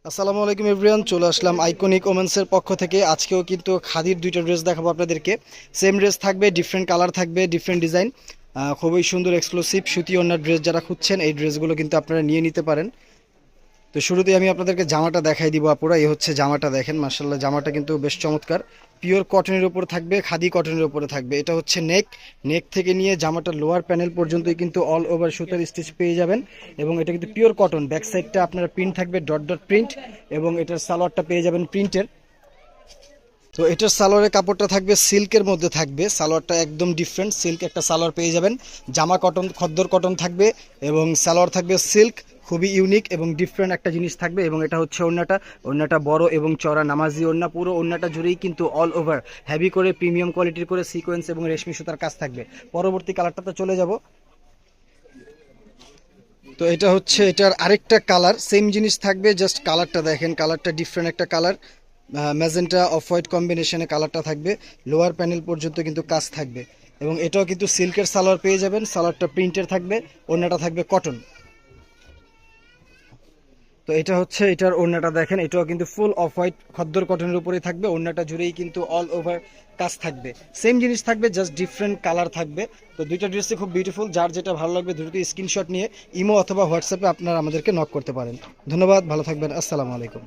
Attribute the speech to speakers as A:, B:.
A: আসসালামু আলাইকুম এভরিওয়ান, চলে আসলাম আইকনিক ওমেন্সের পক্ষ থেকে। আজকেও কিন্তু খাদির দুইটা ড্রেস দেখাবো আপনাদেরকে। সেম ড্রেস থাকবে, ডিফারেন্ট কালার থাকবে, ডিফারেন্ট ডিজাইন, খুবই সুন্দর এক্সক্লুসিভ সুতি ওড়নার ড্রেস যারা খুঁজছেন এই ড্রেসগুলো কিন্তু আপনারা নিয়ে নিতে পারেন। তো শুরুতেই আমি আপনাদেরকে জামাটা দেখাই দিব আপুরা। এই হচ্ছে জামাটা, দেখেন মাশাআল্লাহ, জামাটা কিন্তু বেশ চমৎকার। পিওর কটনের উপর থাকবে, খাদি কটনের উপরে থাকবে। এটা হচ্ছে নেক, নেক থেকে নিয়ে জামাটার লোয়ার প্যানেল পর্যন্তই কিন্তু অল ওভার সুতার স্টিচ পেয়ে যাবেন। এবং এটা কিন্তু পিওর কটন। ব্যাক সাইডটা আপনার প্রিন্ট থাকবে, ডট ডট প্রিন্ট। এবং এটার সালোয়ারটা পেয়ে যাবেন প্রিন্টের। তো এটার সালোয়ারের কাপড়টা থাকবে সিল্কের মধ্যে থাকবে, সালোয়ারটা একদম ডিফারেন্ট সিল্ক একটা সালোয়ার পেয়ে যাবেন। জামা কটন, খদ্দর কটন থাকবে এবং সালোয়ার থাকবে সিল্ক। খুবই ইউনিক এবং ডিফারেন্ট একটা জিনিস থাকবে। এবং এটা হচ্ছে ওড়নাটা, ওড়নাটা বড় এবং চড়া নামাজি ওড়না। পুরো ওড়নাটা জুড়েই কিন্তু অল ওভার হেভি করে প্রিমিয়াম কোয়ালিটির করে সিকোয়েন্স এবং রেশমি সুতার কাজ থাকবে। পরবর্তী কালারটাতে চলে যাব। তো এটা হচ্ছে এটার আরেকটা কালার, সেম জিনিস থাকবে, জাস্ট কালারটা দেখেন, কালারটা ডিফারেন্ট একটা কালার। ম্যাজেন্টা অফ হোয়াইট কম্বিনেশনে কালারটা থাকবে। লোয়ার প্যানেল পর্যন্ত কিন্তু কাজ থাকবে। এবং এটাও কিন্তু সিল্কের সালোয়ার পেয়ে যাবেন, সালোয়ারটা প্রিন্টের থাকবে, ওড়নাটা থাকবে কটন। তো এটা হচ্ছে এটার ওড়নাটা দেখেন, এটাও কিন্তু ফুল অফ হোয়াইট খদ্দর কটনের উপরেই থাকবে। ওড়নাটা জুড়েই কিন্তু অল ওভার কাজ থাকবে। সেম জিনিস থাকবে, জাস্ট ডিফারেন্ট কালার থাকবে। তো দুইটা ড্রেসই খুব বিউটিফুল। যার যেটা ভালো লাগবে দ্রুত স্ক্রিনশট নিয়ে ইমো অথবা হোয়াটসঅ্যাপে আপনারা আমাদেরকে নক করতে পারেন। ধন্যবাদ, ভালো থাকবেন, আসসালামু আলাইকুম।